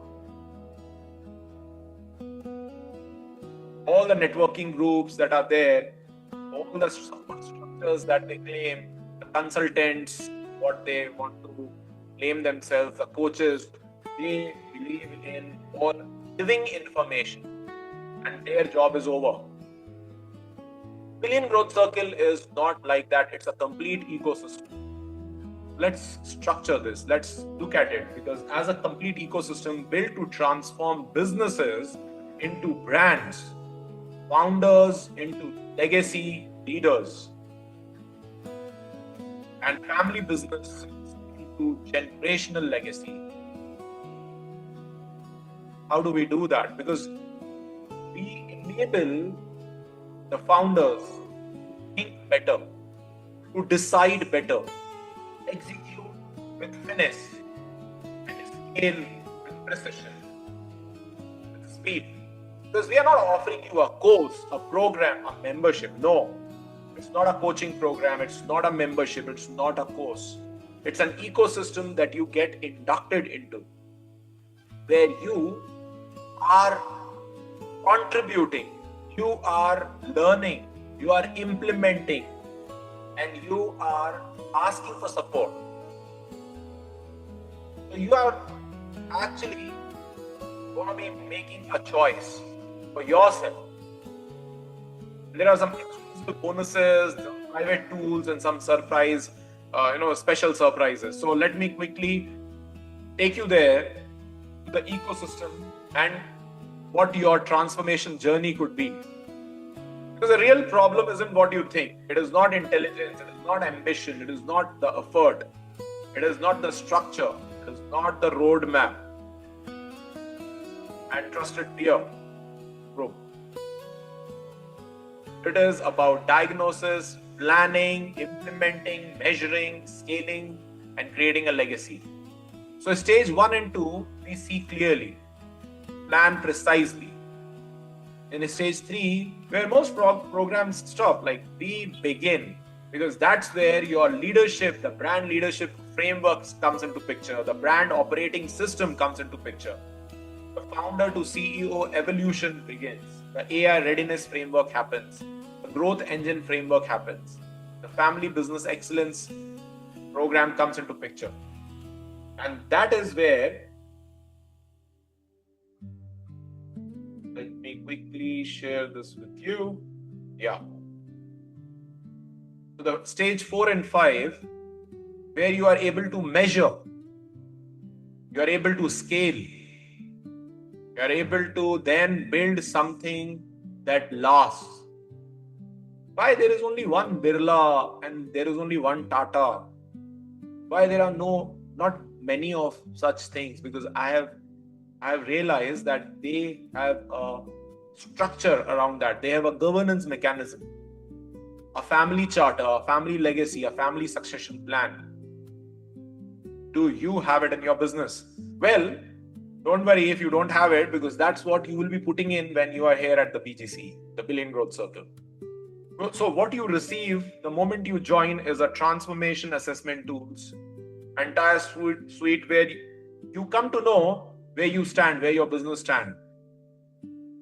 All the networking groups that are there, all the support structures that they claim, the consultants, what they want to claim themselves, the coaches, they believe in all giving information and their job is over. Billion Growth Circle is not like that. It's a complete ecosystem. Let's structure this. Let's look at it, because as a complete ecosystem built to transform businesses into brands, founders into legacy leaders, and family businesses into generational legacy. How do we do that? Because we enable the founders to think better, to decide better, execute with finesse, and scale with precision, with speed. Because we are not offering you a course, a program, a membership. No, it's not a coaching program. It's not a membership. It's not a course. It's an ecosystem that you get inducted into, where you are contributing, you are learning, you are implementing, and you are asking for support. So you are actually going to be making a choice for yourself. There are some exclusive bonuses, private tools, and some surprise, special surprises. So let me quickly take you there to the ecosystem and what your transformation journey could be. Because the real problem isn't what you think. It is not intelligence. It is not ambition. It is not the effort. It is not the structure. It is not the roadmap and trusted peer group. It is about diagnosis, planning, implementing, measuring, scaling, and creating a legacy. So stage 1 and 2, we see clearly, plan precisely. In stage 3, where most programs stop, like we begin, because that's where your leadership, the brand leadership framework comes into picture, the brand operating system comes into picture. The founder to CEO evolution begins. The AI readiness framework happens. The growth engine framework happens. The family business excellence program comes into picture. And that is where me quickly share this with you. Yeah. So the stage 4 and 5, where you are able to measure, you are able to scale, you are able to then build something that lasts. Why there is only one Birla and there is only one Tata? Why there are not many of such things? Because I have realized that they have a structure around that. They have a governance mechanism, a family charter, a family legacy, a family succession plan. Do you have it in your business? Well, don't worry if you don't have it, because that's what you will be putting in when you are here at the BGC, the Billion Growth Circle. So what you receive the moment you join is a transformation assessment tools, entire suite where you come to know where you stand, where your business stand.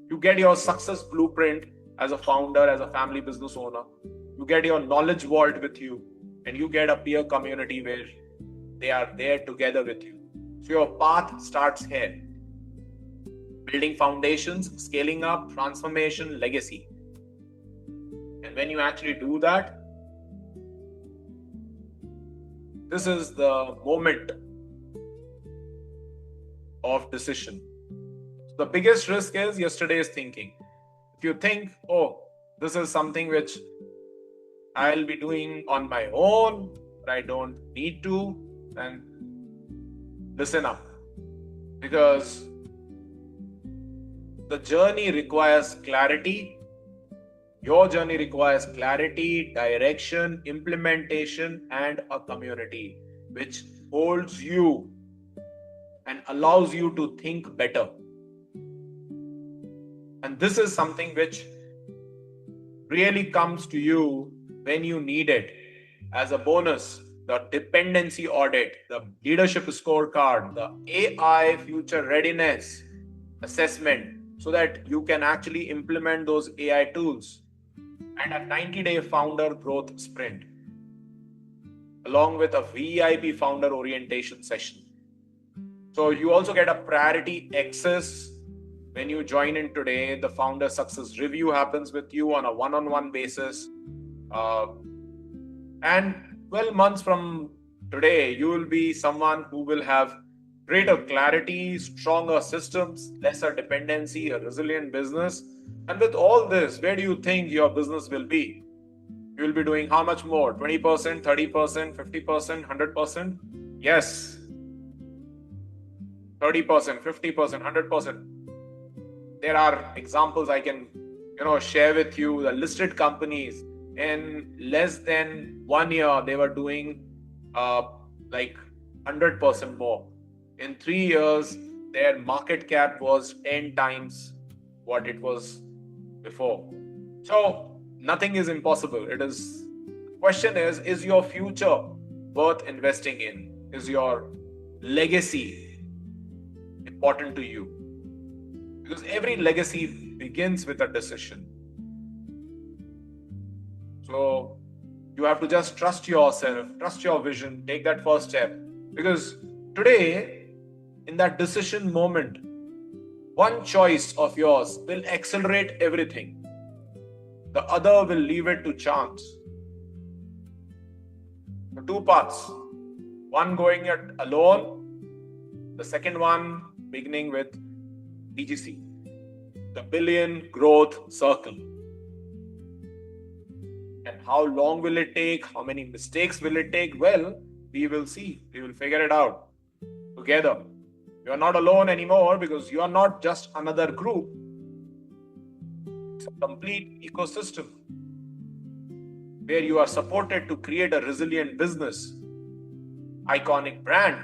You get your success blueprint as a founder, as a family business owner. You get your knowledge vault with you, and you get a peer community where they are there together with you. So your path starts here. Building foundations, scaling up, transformation, legacy. And when you actually do that, this is the moment of decision. So the biggest risk is yesterday's thinking. If you think, oh, this is something which I'll be doing on my own, but I don't need to, then listen up. Because the journey requires clarity. Your journey requires clarity, direction, implementation, and a community which holds you and allows you to think better. And this is something which really comes to you when you need it. As a bonus, the dependency audit, the leadership scorecard, the AI future readiness assessment, so that you can actually implement those AI tools, and a 90-day founder growth sprint, along with a VIP founder orientation session. So you also get a priority access when you join in today. The founder success review happens with you on a one-on-one basis. And 12 months from today, you will be someone who will have greater clarity, stronger systems, lesser dependency, a resilient business. And with all this, where do you think your business will be? You will be doing how much more? 20%, 30%, 50%, 100%? Yes. 30%, 50%, 100%. There are examples I can, share with you. The listed companies, in less than 1 year, they were doing like 100% more. In 3 years, their market cap was 10 times what it was before. So nothing is impossible. The question is your future worth investing in? Is your legacy important to you? Because every legacy begins with a decision. So you have to just trust yourself, trust your vision, take that first step. Because today, in that decision moment, one choice of yours will accelerate everything. The other will leave it to chance. The two paths. One going it alone, the second one beginning with BGC, the Billion Growth Circle. And how long will it take? How many mistakes will it take? Well, we will see. We will figure it out together. You are not alone anymore, because you are not just another group. It's a complete ecosystem where you are supported to create a resilient business, iconic brand,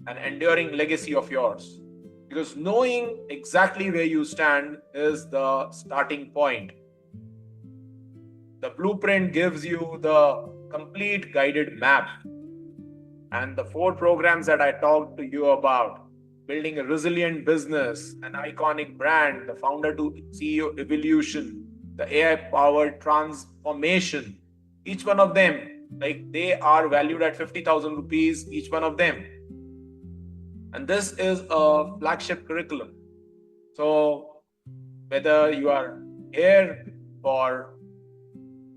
an enduring legacy of yours. Because knowing exactly where you stand is the starting point. The blueprint gives you the complete guided map. And the 4 programs that I talked to you about, building a resilient business, an iconic brand, the founder to CEO evolution, the AI-powered transformation, each one of them, they are valued at 50,000 rupees, each one of them. And this is a flagship curriculum. So Whether you are here for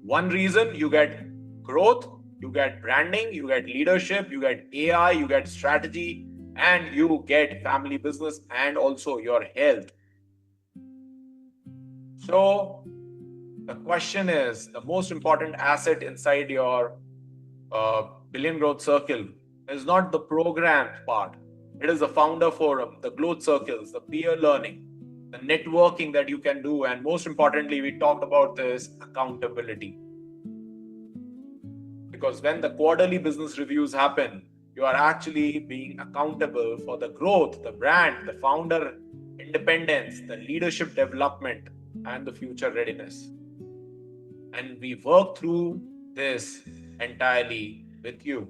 one reason, you get growth, you get branding, you get leadership, you get AI, you get strategy, and you get family business and also your health. So, the question is, the most important asset inside your billion growth circle is not the program part. It is the founder forum, the growth circles, the peer learning, the networking that you can do. And most importantly, we talked about this accountability. Because when the quarterly business reviews happen, you are actually being accountable for the growth, the brand, the founder independence, the leadership development, and the future readiness. And we work through this entirely with you.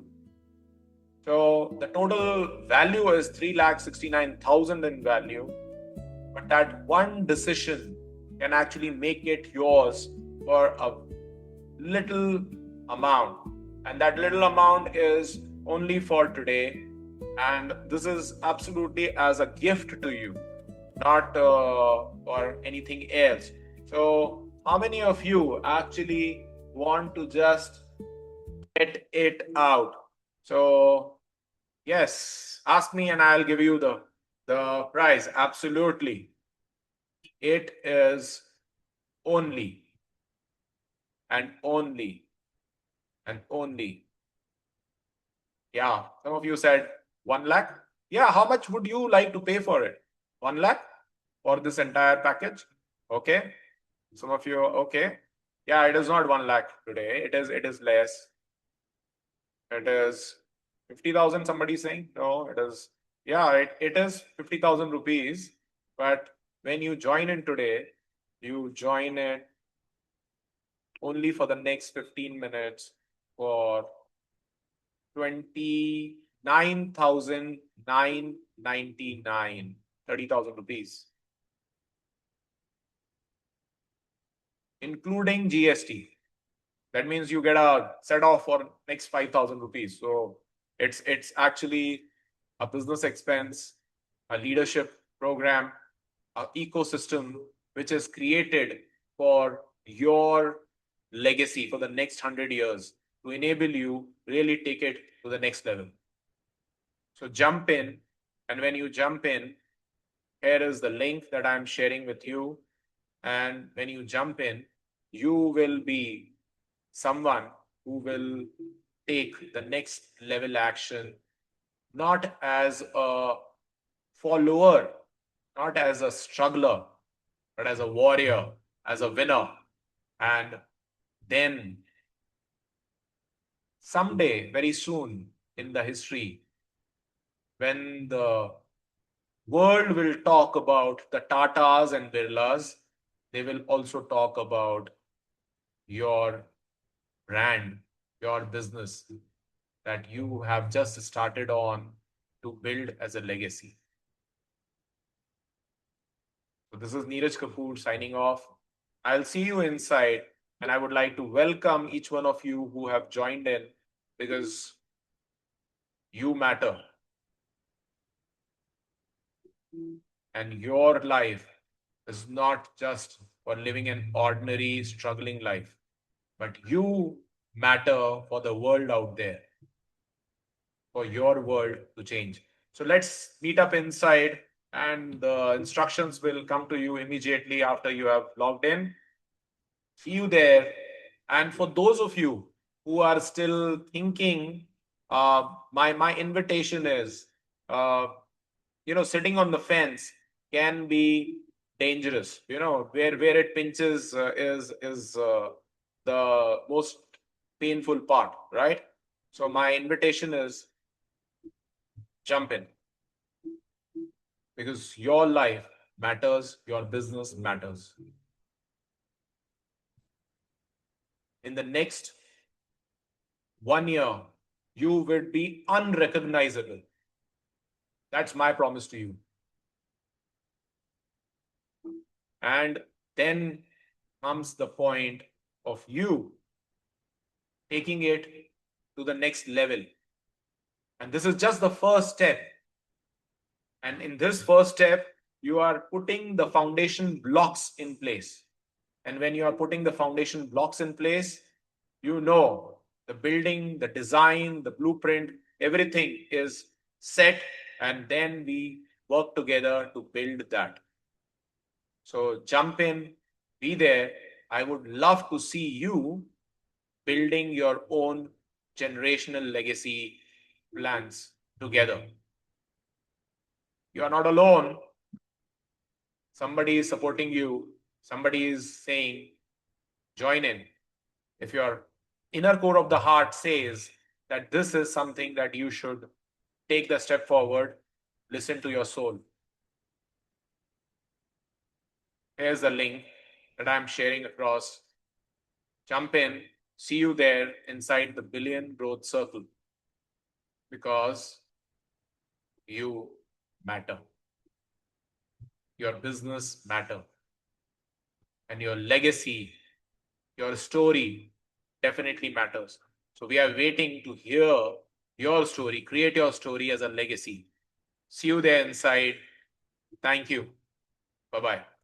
So the total value is 3,69,000 in value, but that one decision can actually make it yours for a little amount, and that little amount is only for today, and this is absolutely as a gift to you, not for anything else. So how many of you actually want to just get it out? So yes, ask me and I'll give you the prize. Absolutely. It is only and only and only. Yeah, some of you said 1 lakh. Yeah, how much would you like to pay for it? 1 lakh for this entire package? Okay. Some of you, okay. Yeah, it is not 1 lakh today. It is less. It is 50,000, somebody saying? No, it is, yeah, it is 50,000 rupees. But when you join in today, you join it only for the next 15 minutes for 29,999, 30,000 rupees, including GST. That means you get a set off for next 5,000 rupees. So it's actually a business expense, a leadership program, an ecosystem which is created for your legacy for the next 100 years to enable you really take it to the next level. So jump in, and when you jump in, here is the link that I'm sharing with you. And when you jump in, you will be someone who will take the next level action, not as a follower, not as a struggler, but as a warrior, as a winner. And then someday, very soon in the history, when the world will talk about the Tatas and Birlas, they will also talk about your brand, your business that you have just started on to build as a legacy. So this is Neeraj Kapoor signing off. I'll see you inside, and I would like to welcome each one of you who have joined in, because you matter. And your life is not just for living an ordinary, struggling life, but you matter for the world out there, for your world to change. So let's meet up inside, and the instructions will come to you immediately after you have logged in. See you there. And for those of you who are still thinking, my invitation is, sitting on the fence can be dangerous. Where it pinches is the most painful part, right? So my invitation is, jump in, because your life matters, your business matters. In the next 1 year, you will be unrecognizable. That's my promise to you. And then comes the point of you taking it to the next level. And this is just the first step. And in this first step, You are putting the foundation blocks in place. And when you are putting the foundation blocks in place, you know the building, the design, the blueprint, everything is set. And then we work together to build that. So jump in, be there. I would love to see you building your own generational legacy plans together. You are not alone. Somebody is supporting you. Somebody is saying, join in. If your inner core of the heart says that this is something that you should take the step forward, listen to your soul. Here's the link that I'm sharing across. Jump in, see you there inside the billion growth circle because you matter. Your business matter and your legacy, your story definitely matters. So we are waiting to hear your story, create your story as a legacy. See you there inside. Thank you. Bye bye.